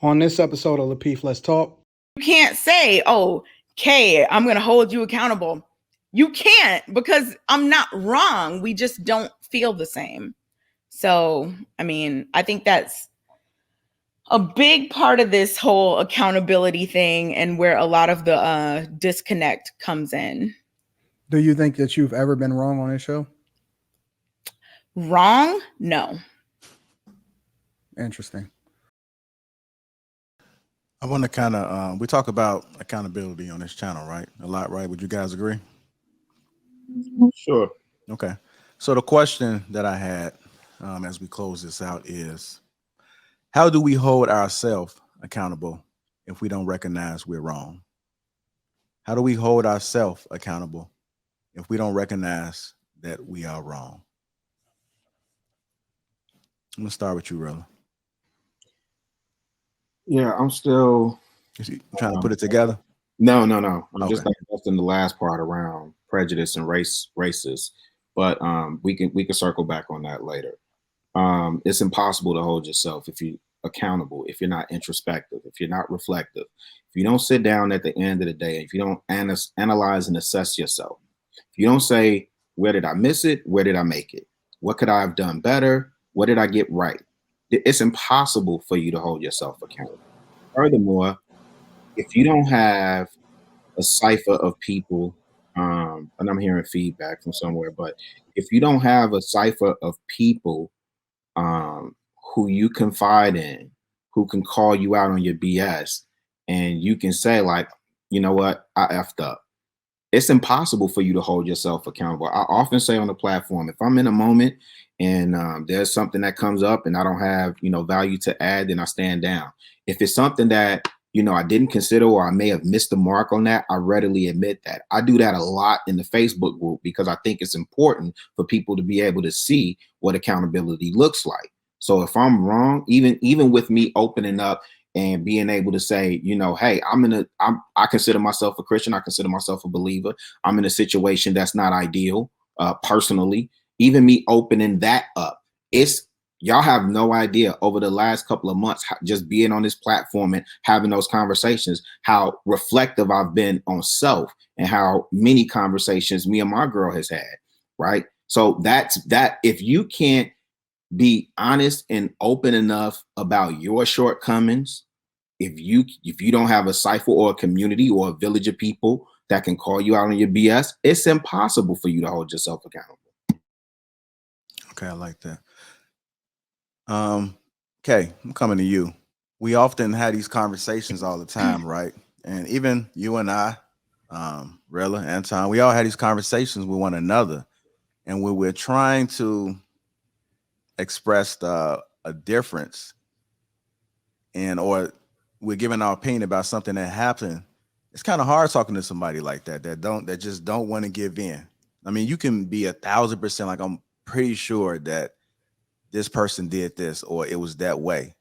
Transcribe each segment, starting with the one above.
On this episode of Lapeef, Let's Talk. You can't say, oh, Kay, I'm going to hold you accountable. You can't, because I'm not wrong. We just don't feel the same. So, I mean, I think that's a big part of this whole accountability thing and where a lot of the disconnect comes in. Do you think that you've ever been wrong on this show? Wrong? No. Interesting. I want to kind of, we talk about accountability on this channel, right? A lot, right? Would you guys agree? Sure. Okay. So the question that I had as we close this out is, how do we hold ourselves accountable if we don't recognize we're wrong? How do we hold ourselves accountable if we don't recognize that we are wrong? I'm going to start with you, Rilla. Yeah, I'm still trying to put it together. No. I'm just digesting the last part around prejudice and races, but we can circle back on that later. It's impossible to hold yourself if you accountable, if you're not introspective, if you're not reflective, if you don't sit down at the end of the day, if you don't analyze and assess yourself, if you don't say, where did I miss it? Where did I make it? What could I have done better? What did I get right? It's impossible for you to hold yourself accountable. Furthermore, if you don't have a cipher of people, and I'm hearing feedback from somewhere, but if you don't have a cipher of people who you confide in, who can call you out on your BS, and you can say, like, you know what, I effed up. It's impossible for you to hold yourself accountable. I often say on the platform, if I'm in a moment and there's something that comes up and I don't have, value to add, then I stand down. If it's something that, I didn't consider, or I may have missed the mark on that, I readily admit that. I do that a lot in the Facebook group because I think it's important for people to be able to see what accountability looks like. So if I'm wrong, even with me opening up and being able to say, hey, I consider myself a Christian. I consider myself a believer. I'm in a situation that's not ideal, personally. Even me opening that up, y'all have no idea over the last couple of months, just being on this platform and having those conversations, how reflective I've been on self and how many conversations me and my girl has had, right? So that's that. If you can't be honest and open enough about your shortcomings, if you don't have a cipher or a community or a village of people that can call you out on your BS, it's impossible for you to hold yourself accountable. Okay, I like that. Okay, I'm coming to you. We often have these conversations all the time, right? And even you and I, Rilla, Anton, we all had these conversations with one another, and when we're trying to express a difference, or we're giving our opinion about something that happened, it's kind of hard talking to somebody like that just don't want to give in. I mean, you can be 1,000% like, I'm pretty sure that this person did this or it was that way.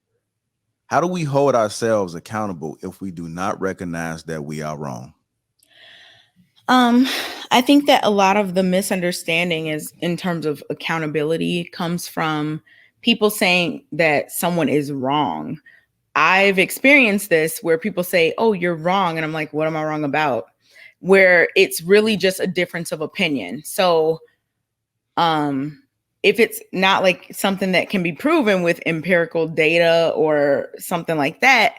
How do we hold ourselves accountable if we do not recognize that we are wrong? I think that a lot of the misunderstanding is in terms of accountability comes from people saying that someone is wrong. I've experienced this where people say, oh, you're wrong. And I'm like, what am I wrong about? Where it's really just a difference of opinion. So if it's not like something that can be proven with empirical data or something like that,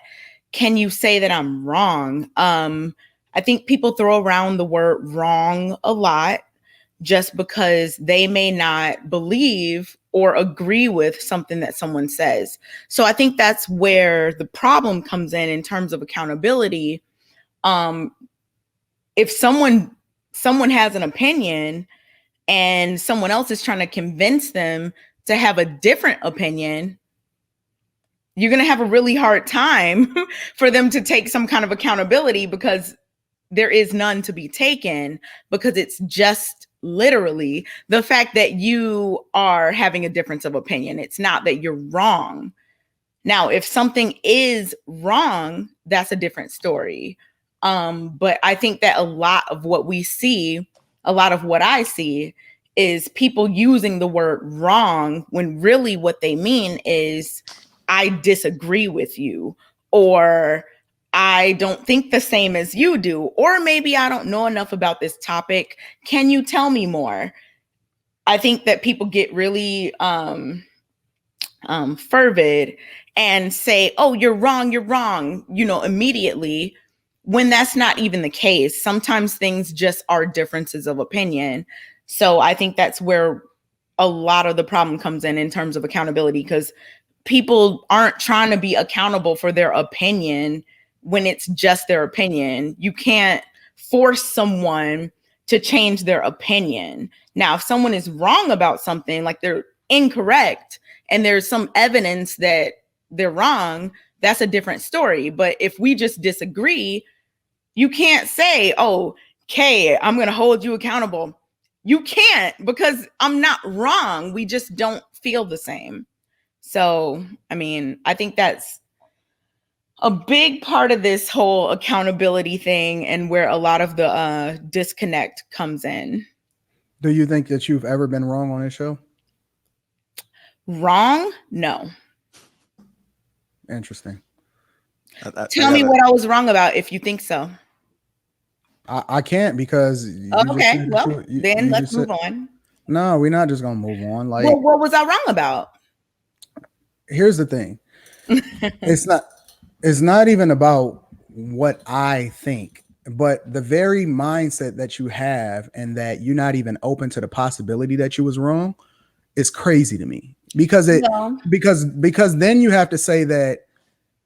can you say that I'm wrong? I think people throw around the word wrong a lot just because they may not believe or agree with something that someone says. So I think that's where the problem comes in terms of accountability. If someone has an opinion and someone else is trying to convince them to have a different opinion, you're going to have a really hard time for them to take some kind of accountability, because there is none to be taken, because it's just literally the fact that you are having a difference of opinion. It's not that you're wrong. Now, if something is wrong, that's a different story. But I think that a lot of what I see is people using the word wrong when really what they mean is, I disagree with you, or I don't think the same as you do, or maybe I don't know enough about this topic. Can you tell me more? I think that people get really fervid and say, oh, you're wrong, immediately, when that's not even the case. Sometimes things just are differences of opinion. So I think that's where a lot of the problem comes in terms of accountability, because people aren't trying to be accountable for their opinion when it's just their opinion. You can't force someone to change their opinion. Now, if someone is wrong about something, like they're incorrect, and there's some evidence that they're wrong, that's a different story. But if we just disagree, you can't say, oh, Kay, I'm going to hold you accountable. You can't, because I'm not wrong. We just don't feel the same. So, I mean, I think that's a big part of this whole accountability thing, and where a lot of the disconnect comes in. Do you think that you've ever been wrong on this show? Wrong? No. Interesting. Tell me what I was wrong about if you think so. I can't, because okay, well, then let's move on. No, we're not just gonna move on. Like, well, what was I wrong about? Here's the thing. It's not even about what I think, but the very mindset that you have, and that you're not even open to the possibility that you was wrong, is crazy to me. Because because then you have to say that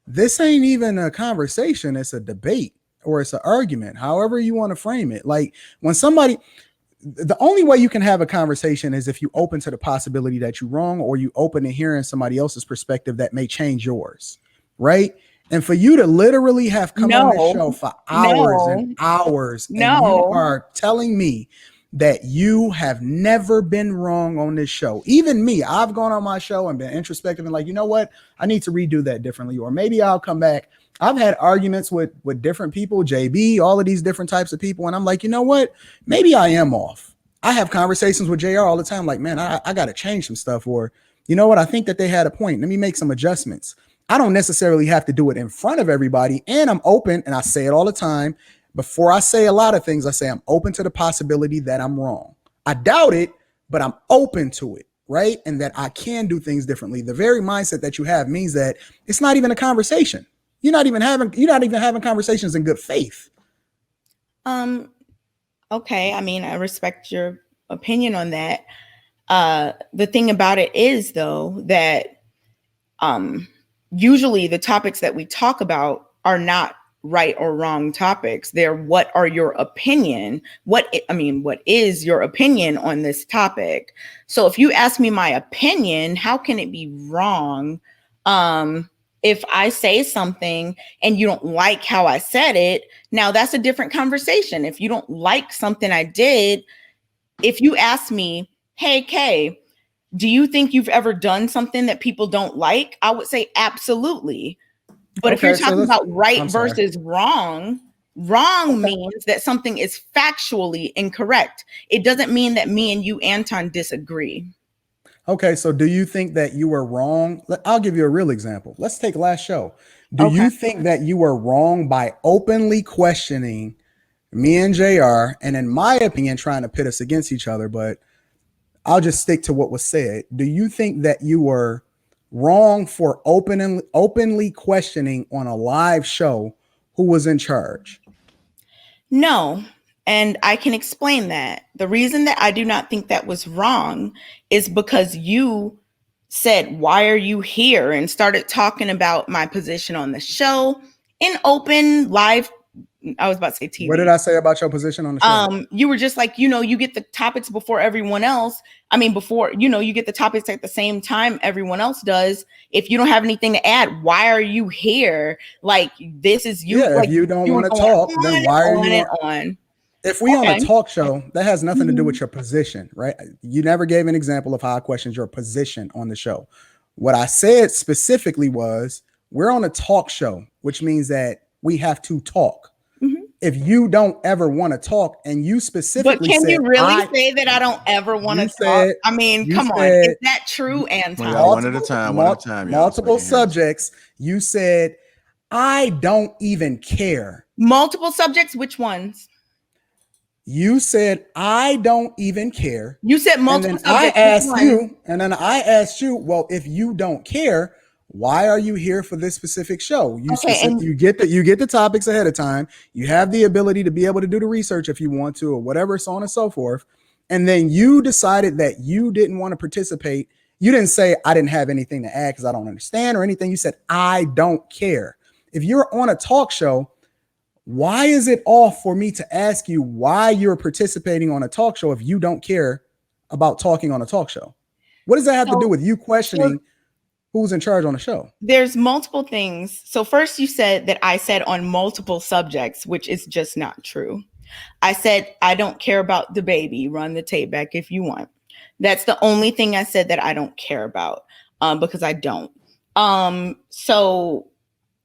this ain't even a conversation, it's a debate, or it's an argument, however you want to frame it. Like, when somebody, the only way you can have a conversation is if you open to the possibility that you're wrong, or you open to hearing somebody else's perspective that may change yours, right? And for you to literally have come on this show for hours and hours, and you are telling me that you have never been wrong on this show. Even me, I've gone on my show and been introspective and like, you know what? I need to redo that differently, or maybe I'll come back. I've had arguments with different people, JB, all of these different types of people. And I'm like, you know what? Maybe I am off. I have conversations with JR all the time. Like, man, I got to change some stuff. Or, you know what? I think that they had a point. Let me make some adjustments. I don't necessarily have to do it in front of everybody. And I'm open, and I say it all the time. Before I say a lot of things, I say I'm open to the possibility that I'm wrong. I doubt it, but I'm open to it, right? And that I can do things differently. The very mindset that you have means that it's not even a conversation. You're not even having conversations in good faith. Okay. I mean, I respect your opinion on that. The thing about it is, though, that usually the topics that we talk about are not right or wrong topics. They're, what are your opinion? What is your opinion on this topic? So if you ask me my opinion, how can it be wrong? If I say something and you don't like how I said it, now that's a different conversation. If you don't like something I did, if you ask me, hey, Kay, do you think you've ever done something that people don't like? I would say absolutely. But if you're talking about right versus wrong, means that something is factually incorrect. It doesn't mean that me and you, Anton, disagree. Okay, so do you think that you were wrong? I'll give you a real example. Let's take last show. Do you think that you were wrong by openly questioning me and JR, and in my opinion, trying to pit us against each other? But I'll just stick to what was said. Do you think that you were wrong for openly questioning on a live show who was in charge? No. And I can explain that. The reason that I do not think that was wrong is because you said, why are you here? And started talking about my position on the show in open live. I was about to say TV. What did I say about your position on the show? You were just like, you get the topics before everyone else. I mean, you get the topics at the same time everyone else does. If you don't have anything to add, why are you here? Like, this is you. Yeah, like, if you don't want to talk, then why are you on? If we on a talk show, that has nothing to do with your position, right? You never gave an example of how I questioned your position on the show. What I said specifically was, we're on a talk show, which means that we have to talk. If you don't ever want to talk, and you specifically, but can you really say that I don't ever want to talk? I mean, come on, is that true, Anton? One at a time. Multiple subjects. You said, I don't even care. Multiple subjects, which ones? You said, I don't even care. You said And multiple then I subjects. asked you, well, if you don't care, why are you here for this specific show? You get the topics ahead of time. You have the ability to be able to do the research if you want to, or whatever, so on and so forth. And then you decided that you didn't want to participate. You didn't say, I didn't have anything to add because I don't understand or anything. You said, I don't care. If you're on a talk show, why is it off for me to ask you why you're participating on a talk show if you don't care about talking on a talk show? What does that have to do with you questioning who's in charge on the show? There's multiple things. So first you said that I said on multiple subjects, which is just not true. I said, I don't care about the baby. Run the tape back if you want. That's the only thing I said that I don't care about, because I don't. So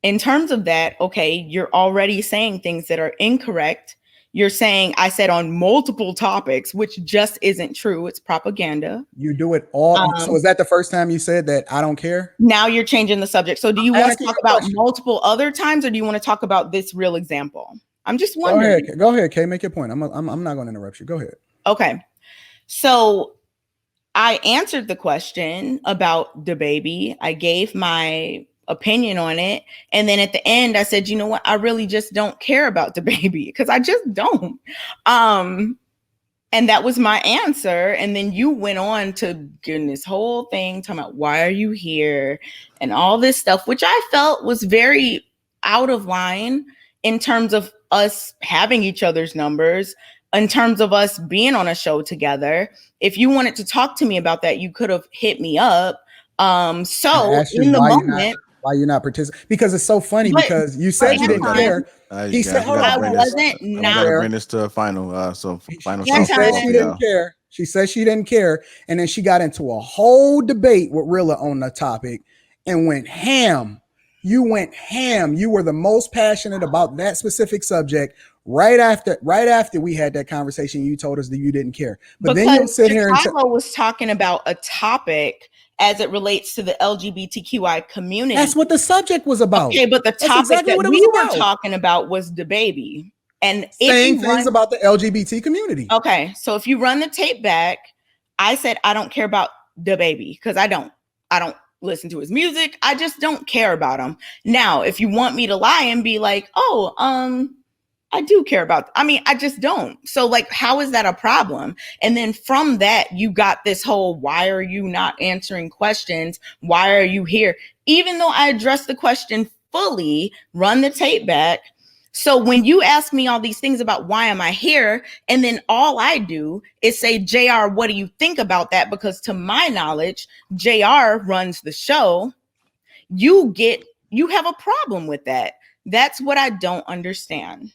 in terms of that, okay, you're already saying things that are incorrect. You're saying I said on multiple topics, which just isn't true. It's propaganda. You do it all. So is that the first time you said that I don't care? Now you're changing the subject. So do you want to talk about multiple other times, or do you want to talk about this real example? I'm just wondering. Go ahead, Kay, make your point. I'm not going to interrupt you. Go ahead. Okay. So I answered the question about the baby. I gave my opinion on it. And then at the end, I said, you know what? I really just don't care about the baby because I just don't. And that was my answer. And then you went on to get this whole thing talking about why are you here and all this stuff, which I felt was very out of line in terms of us having each other's numbers, in terms of us being on a show together. If you wanted to talk to me about that, you could have hit me up. So in the moment, why you're not participating? Because it's so funny because you said you didn't care. He said, I wasn't not bring this to a final. Final. She said she didn't care. She said she didn't care, and then she got into a whole debate with Rilla on the topic and went ham. You went ham. You were the most passionate about that specific subject. Right after we had that conversation, you told us that you didn't care. But because then you sit here and Chicago was talking about a topic as it relates to the LGBTQI community. That's what the subject was about. Okay, but the topic that we were talking about was the baby. And saying things about the LGBT community. Okay, so if you run the tape back, I said I don't care about the baby because I don't listen to his music. I just don't care about him. Now, if you want me to lie and be like, I do care about, I just don't. So like, how is that a problem? And then from that, you got this whole, why are you not answering questions? Why are you here? Even though I addressed the question fully, run the tape back. So when you ask me all these things about why am I here? And then all I do is say, JR, what do you think about that? Because to my knowledge, JR runs the show. You have a problem with that. That's what I don't understand.